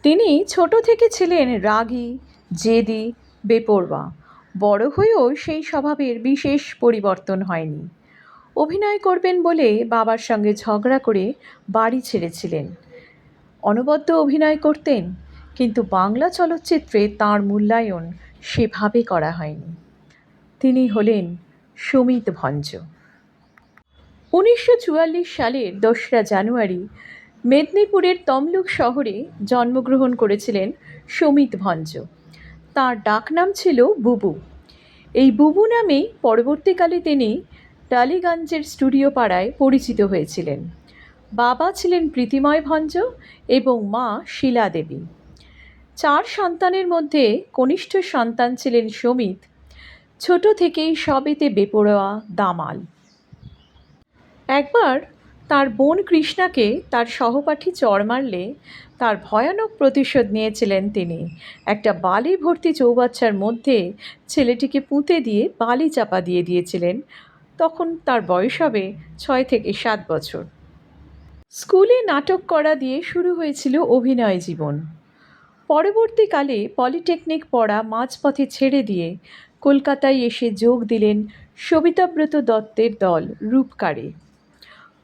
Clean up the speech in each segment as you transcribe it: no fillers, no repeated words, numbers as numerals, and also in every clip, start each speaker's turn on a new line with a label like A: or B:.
A: তিনি ছোট থেকে ছিলেন রাগী, জেদি, বেপরোয়া। বড় হয়েও সেই স্বভাবের বিশেষ পরিবর্তন হয়নি। অভিনয় করবেন বলে বাবার সঙ্গে ঝগড়া করে বাড়ি ছেড়েছিলেন। অনবদ্য অভিনয় করতেন, কিন্তু বাংলা চলচ্চিত্রে তাঁর মূল্যায়ন সেভাবে করা হয়নি। তিনি হলেন সুমিত ভঞ্জ। ১৯৪৪ সালের ২রা জানুয়ারি মেদিনীপুরের তমলুক শহরে জন্মগ্রহণ করেছিলেন সুমিত ভঞ্জ। তাঁর ডাকনাম ছিল বুবু। এই বুবু নামেই পরবর্তীকালে তিনি টালিগঞ্জের স্টুডিও পাড়ায় পরিচিত হয়েছিলেন। বাবা ছিলেন প্রীতিময় ভঞ্জ এবং মা শীলা দেবী। ৪ সন্তানের মধ্যে কনিষ্ঠ সন্তান ছিলেন সুমিত। ছোট থেকেই সবেতে বেপরোয়া, দামাল। একবার তার বোন কৃষ্ণাকে তার সহপাঠী চড় মারলে তার ভয়ানক প্রতিশোধ নিয়েছিলেন তিনি। একটা বালি ভর্তি চৌবাচ্চার মধ্যে ছেলেটিকে পুঁতে দিয়ে বালি চাপা দিয়ে দিয়েছিলেন। তখন তার বয়স হবে ৬ থেকে ৭ বছর। স্কুলে নাটক করা দিয়ে শুরু হয়েছিল অভিনয় জীবন। পরবর্তীকালে পলিটেকনিক পড়া মাঝপথে ছেড়ে দিয়ে কলকাতায় এসে যোগ দিলেন সবিতাব্রত দত্তের দল রূপকারে।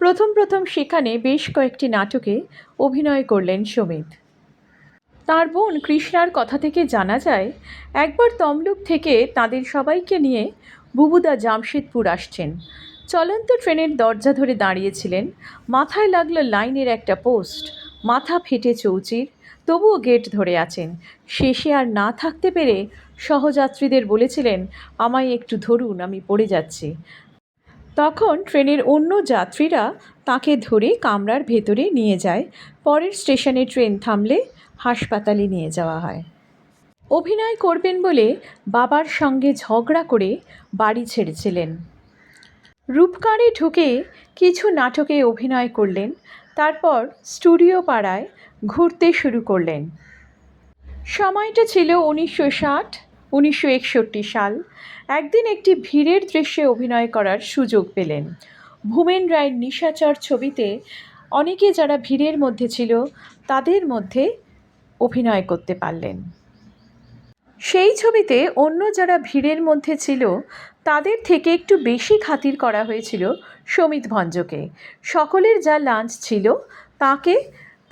A: প্রথম সেখানে বেশ কয়েকটি নাটকে অভিনয় করলেন সুমিত। তার বোন কৃষ্ণার কথা থেকে জানা যায়, একবার তমলুক থেকে তাদের সবাইকে নিয়ে বুবুদা জামশেদপুর আসছেন। চলন্ত ট্রেনের দরজা ধরে দাঁড়িয়েছিলেন। মাথায় লাগলো লাইনের একটা পোস্ট, মাথা ফেটে চৌচির, তবুও গেট ধরে আছেন। শেষে আর না থাকতে পেরে সহযাত্রীদের বলেছিলেন, আমায় একটু ধরুন, আমি পড়ে যাচ্ছি। তখন ট্রেনের অন্য যাত্রীরা তাকে ধরে কামরার ভেতরে নিয়ে যায়। পরের স্টেশনে ট্রেন থামলে হাসপাতালে নিয়ে যাওয়া হয়। অভিনয় করবেন বলে বাবার সঙ্গে ঝগড়া করে বাড়ি ছেড়েছিলেন। রূপকারে ঢুকে কিছু নাটকে অভিনয় করলেন, তারপর স্টুডিও পাড়ায় ঘুরতে শুরু করলেন। সময়টা ছিল ১৯৬০-১৯৬১ সাল। একদিন একটি ভিড়ের দৃশ্যে অভিনয় করার সুযোগ পেলেন। ভূমেন রায়ের নিশাচর ছবিতে অনেকে যারা ভিড়ের মধ্যে ছিল তাদের মধ্যে অভিনয় করতে পারলেন। সেই ছবিতে অন্য যারা ভিড়ের মধ্যে ছিল তাদের থেকে একটু বেশি খাতির করা হয়েছিল সুমিত ভঞ্জকে। সকলের যা লাঞ্চ ছিল তাকে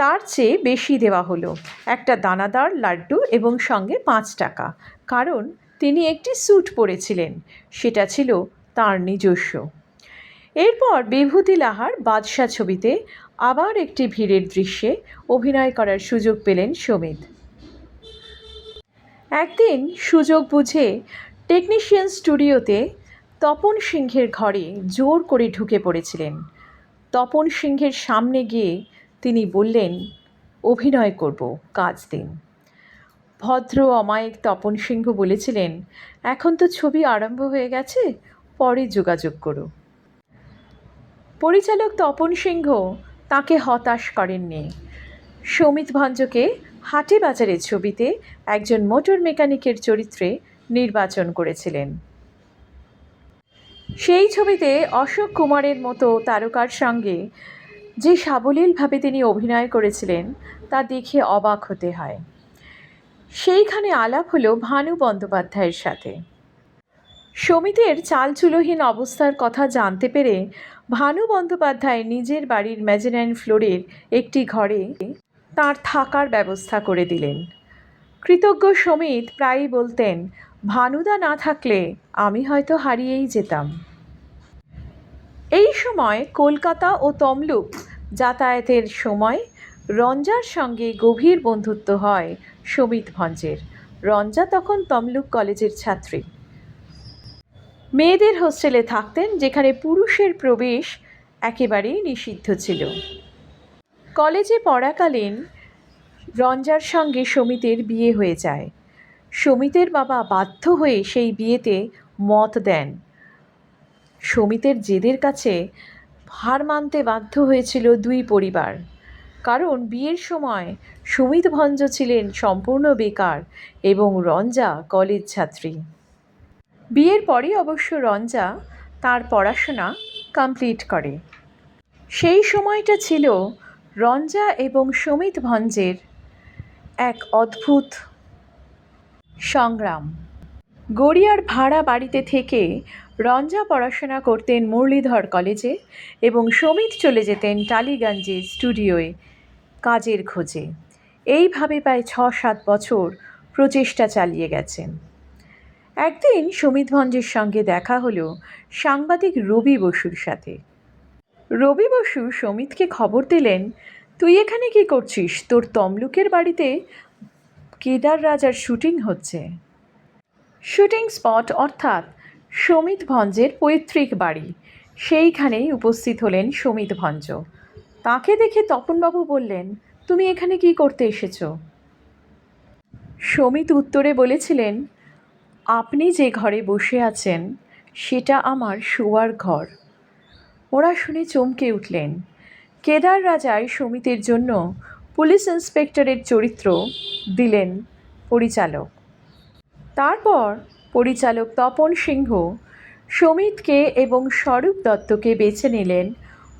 A: তার চেয়ে বেশি দেওয়া হলো, একটা দানাদার লাড্ডু এবং সঙ্গে ৫ টাকা। কারণ তিনি একটি স্যুট পরেছিলেন, সেটা ছিল তার নিজস্ব। এরপর বিভূতি লাহার বাদশা ছবিতে আবার একটি ভিড়ের দৃশ্যে অভিনয় করার সুযোগ পেলেন সুমিত। একদিন সুযোগ বুঝে টেকনিশিয়ান স্টুডিওতে তপন সিংহের ঘরে জোর করে ঢুকে পড়েছিলেন। তপন সিংহের সামনে গিয়ে তিনি বললেন, অভিনয় করব, কাজ দিন। ভদ্র অমায়িক তপন সিংহ বলেছিলেন, এখন তো ছবি আরম্ভ হয়ে গেছে, পরে যোগাযোগ করো। পরিচালক তপন সিংহ তাকে হতাশ করেননি। সুমিত ভঞ্জকে হাটে বাজারের ছবিতে একজন মোটর মেকানিকের চরিত্রে নির্বাচন করেছিলেন। সেই ছবিতে অশোক কুমারের মতো তারকার সঙ্গে যে সাবলীলভাবে তিনি অভিনয় করেছিলেন তা দেখে অবাক হতে হয়। সেইখানে আলাপ হলো ভানু বন্দ্যোপাধ্যায়ের সাথে। সুমিতের চালচুলোহীন অবস্থার কথা জানতে পেরে ভানু বন্দ্যোপাধ্যায় নিজের বাড়ির মেজানাইন ফ্লোরের একটি ঘরে তাঁর থাকার ব্যবস্থা করে দিলেন। কৃতজ্ঞ সুমিত প্রায়ই বলতেন, ভানুদা না থাকলে আমি হয়তো হারিয়েই যেতাম। এই সময় কলকাতা ও তমলুক যাতায়াতের সময় রঞ্জার সঙ্গে গভীর বন্ধুত্ব হয় সুমিত ভঞ্জের। রঞ্জা তখন তমলুক কলেজের ছাত্রী। মেয়েদের হোস্টেলে থাকতেন, যেখানে পুরুষের প্রবেশ একেবারেই নিষিদ্ধ ছিল। কলেজে পড়াকালীন রঞ্জার সঙ্গে সুমিতের বিয়ে হয়ে যায়। সুমিতের বাবা বাধ্য হয়ে সেই বিয়েতে মত দেন। সুমিতের জেদের কাছে হার মানতে বাধ্য হয়েছিল দুই পরিবার। কারণ বিয়ের সময় সুমিত ভঞ্জ ছিলেন সম্পূর্ণ বেকার এবং রঞ্জা কলেজ ছাত্রী। বিয়ের পরে অবশ্য রঞ্জা তার পড়াশোনা কমপ্লিট করে। সেই সময়টা ছিল রঞ্জা এবং সুমিত ভঞ্জের এক অদ্ভুত সংগ্রাম। গড়িয়ার ভাড়া বাড়িতে থেকে রঞ্জা পড়াশোনা করতেন মুরলীধর কলেজে এবং সমিত চলে যেতেন টালিগঞ্জের স্টুডিওয়ে কাজের খোঁজে। এইভাবে প্রায় ৬-৭ বছর প্রচেষ্টা চালিয়ে গেছেন। একদিন সমিত ভঞ্জের সঙ্গে দেখা হলো সাংবাদিক রবি বসুর সাথে। রবি বসু সমিতকে খবর দিলেন, তুই এখানে কি করছিস? তোর তমলুকের বাড়িতে কেদার রাজার শুটিং হচ্ছে। শুটিং স্পট অর্থাৎ সমিত ভঞ্জের পৈতৃক বাড়ি, সেইখানেই উপস্থিত হলেন সমিত ভঞ্জ। তাকে দেখে তপনবাবু বললেন, তুমি এখানে কি করতে এসেছ? সমিত উত্তরে বলেছিলেন, আপনি যে ঘরে বসে আছেন সেটা আমার শোয়ার ঘর। ওরা শুনে চমকে উঠলেন। কেদার রাজাই সমিতের জন্য পুলিশ ইন্সপেক্টরের চরিত্র দিলেন পরিচালক। তারপর পরিচালক তপন সিংহ সমিতকে এবং স্বরূপ দত্তকে বেছে নিলেন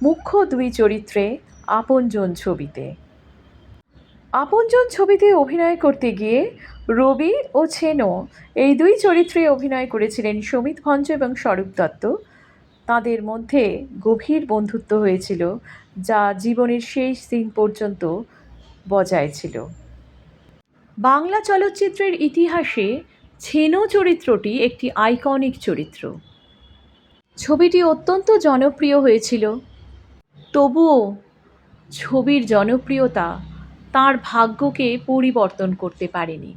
A: মুখ্য দুই চরিত্রে আপনজন ছবিতে। আপনজন ছবিতে অভিনয় করতে গিয়ে রবি ও ছেনো এই দুই চরিত্রে অভিনয় করেছিলেন সমিত ভঞ্জ এবং স্বরূপ দত্ত। তাদের মধ্যে গভীর বন্ধুত্ব হয়েছিল, যা জীবনের শেষ দিন পর্যন্ত বজায় ছিল। বাংলা চলচ্চিত্রের ইতিহাসে ছেনো চরিত্রটি একটি আইকনিক চরিত্র। ছবিটি অত্যন্ত জনপ্রিয় হয়েছিল, তবুও ছবির জনপ্রিয়তা তার ভাগ্যকে পরিবর্তন করতে পারেনি।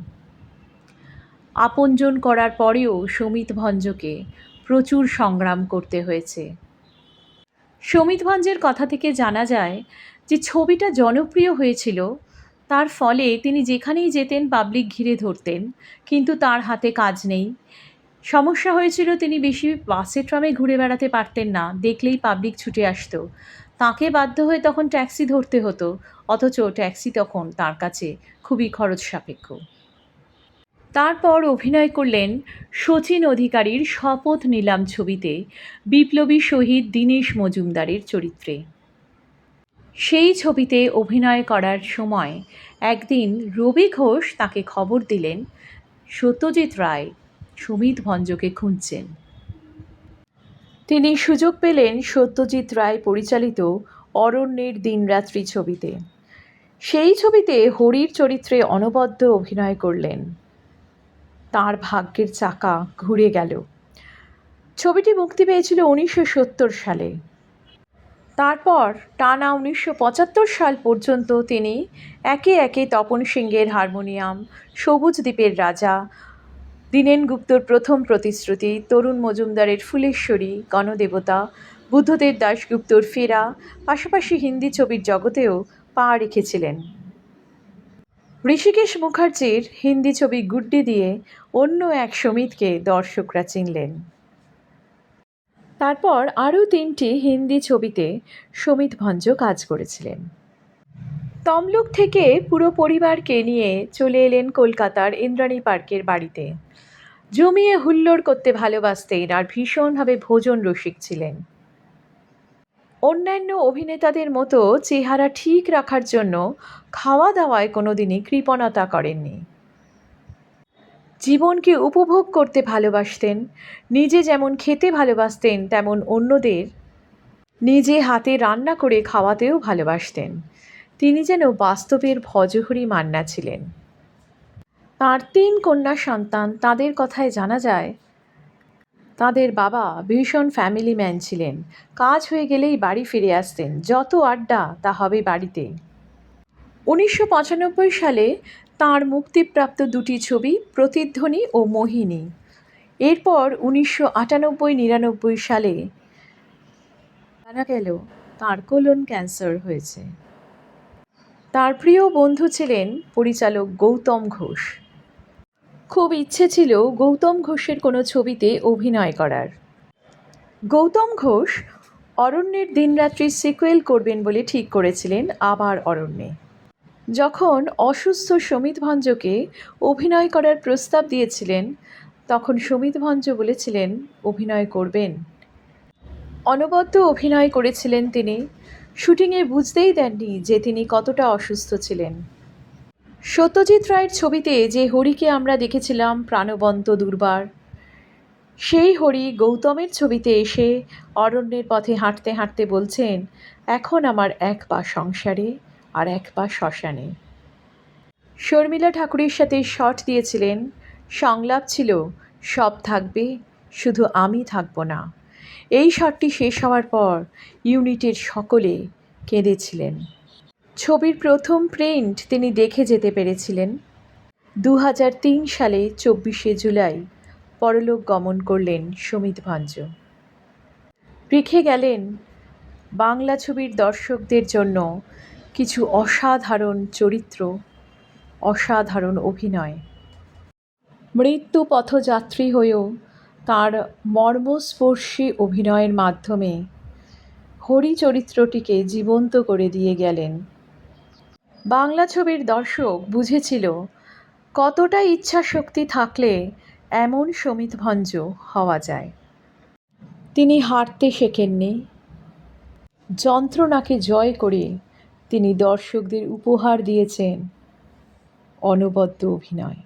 A: আপনজন করার পরেও সমিত ভঞ্জকে প্রচুর সংগ্রাম করতে হয়েছে। সমিত ভঞ্জের কথা থেকে জানা যায় যে ছবিটা জনপ্রিয় হয়েছিল, তার ফলে তিনি যেখানেই যেতেন পাবলিক ঘিরে ধরতেন, কিন্তু তার হাতে কাজ নেই। সমস্যা হয়েছিল, তিনি বেশি বাসে ট্রামে ঘুরে বেড়াতে পারতেন না, দেখলেই পাবলিক ছুটে আসতো। তাকে বাধ্য হয়ে তখন ট্যাক্সি ধরতে হতো, অথচ ট্যাক্সি তখন তার কাছে খুবই খরচ সাপেক্ষ। তারপর অভিনয় করলেন শচীন অধিকারীর শপথ নিলাম ছবিতে বিপ্লবী শহীদ দীনেশ মজুমদারের চরিত্রে। সেই ছবিতে অভিনয় করার সময় একদিন রবি ঘোষ তাকে খবর দিলেন সত্যজিৎ রায় সমিত ভঞ্জকে খুঁজছেন। তিনি সুযোগ পেলেন সত্যজিৎ রায় পরিচালিত অরণ্যের দিনরাত্রি ছবিতে। সেই ছবিতে হরির চরিত্রে অনবদ্য অভিনয় করলেন। তার ভাগ্যের চাকা ঘুরে গেল। ছবিটি মুক্তি পেয়েছিল 1970 সালে। তারপর টানা 1975 সাল পর্যন্ত তিনি একে একে তপন সিংহের হারমোনিয়াম, সবুজ দ্বীপের রাজা, দীনেন গুপ্তর প্রথম প্রতিশ্রুতি, তরুণ মজুমদারের ফুলেশ্বরী, গণদেবতা, বুদ্ধদেব দাশগুপ্তর ফেরা, পাশাপাশি হিন্দি ছবির জগতেও পা রেখেছিলেন। ঋষিকেশ মুখার্জির হিন্দি ছবি গুড্ডি দিয়ে অন্য এক সমিতকে দর্শকরা চিনলেন। তারপর আরও 3টি হিন্দি ছবিতে সমিত ভঞ্জ কাজ করেছিলেন। তমলুক থেকে পুরো পরিবারকে নিয়ে চলে এলেন কলকাতার ইন্দ্রাণী পার্কের বাড়িতে। জমিয়ে হুল্লোড় করতে ভালোবাসতেন আর ভীষণভাবে ভোজন রসিক ছিলেন। অন্যান্য অভিনেতাদের মতো চেহারা ঠিক রাখার জন্য খাওয়া দাওয়ায় কোনোদিনই কৃপণতা করেননি। জীবনকে উপভোগ করতে ভালোবাসতেন। নিজে যেমন খেতে ভালোবাসতেন, তেমন অন্যদের নিজে হাতে রান্না করে খাওয়াতেও ভালোবাসতেন। তিনি যেন বাস্তবের ভজহরি মান্না ছিলেন। তাঁর 3 কন্যা সন্তান, তাদের কথায় জানা যায় তাদের বাবা ভীষণ ফ্যামিলি ম্যান ছিলেন। কাজ হয়ে গেলেই বাড়ি ফিরে আসতেন, যত আড্ডা তা হবে বাড়িতে। 1995 সালে তাঁর মুক্তিপ্রাপ্ত 2টি ছবি প্রতিধ্বনি ও মোহিনী। এরপর 1998-99 সালে জানা গেল তাঁর কোলন ক্যান্সার হয়েছে। তার প্রিয় বন্ধু ছিলেন পরিচালক গৌতম ঘোষ। খুব ইচ্ছে ছিল গৌতম ঘোষের কোনো ছবিতে অভিনয় করার। গৌতম ঘোষ অরণ্যের দিনরাত্রির সিকুয়েল করবেন বলে ঠিক করেছিলেন আবার অরণ্যে। যখন অসুস্থ সমিত ভঞ্জকে অভিনয় করার প্রস্তাব দিয়েছিলেন, তখন সমিত ভঞ্জ বলেছিলেন অভিনয় করবেন। অনবদ্য অভিনয় করেছিলেন তিনি। শুটিংয়ে বুঝতেই দেননি যে তিনি কতটা অসুস্থ ছিলেন। সত্যজিৎ রায়ের ছবিতে যে হরিকে আমরা দেখেছিলাম প্রাণবন্ত দুর্বার, সেই হরি গৌতমের ছবিতে এসে অরণ্যের পথে হাঁটতে হাঁটতে বলছেন, এখন আমার এক পা সংসারে আর এক পা শ্মশানে। শর্মিলা ঠাকুরের সাথে শট দিয়েছিলেন, সংলাপ ছিল, সব থাকবে, শুধু আমি থাকব না। এই শটটি শেষ হওয়ার পর ইউনিটের সকলে কেঁদেছিলেন। ছবির প্রথম প্রিন্ট তিনি দেখে যেতে পেরেছিলেন। 2003 সালে 24শে জুলাই পরলোক গমন করলেন সুমিত ভঞ্জ। রেখে গেলেন বাংলা ছবির দর্শকদের জন্য কিছু অসাধারণ চরিত্র, অসাধারণ অভিনয়। মৃত্যু পথযাত্রী হয়েও তাঁর মর্মস্পর্শী অভিনয়ের মাধ্যমে হরি চরিত্রটিকে জীবন্ত করে দিয়ে গেলেন। বাংলা ছবির দর্শক বুঝেছিল কতটা ইচ্ছাশক্তি থাকলে এমন সুমিত ভঞ্জ হওয়া যায়। তিনি হারতে শেখেননি, যন্ত্রণাকে জয় করে তিনি দর্শকদের উপহার দিয়েছেন অনবদ্য অভিনয়।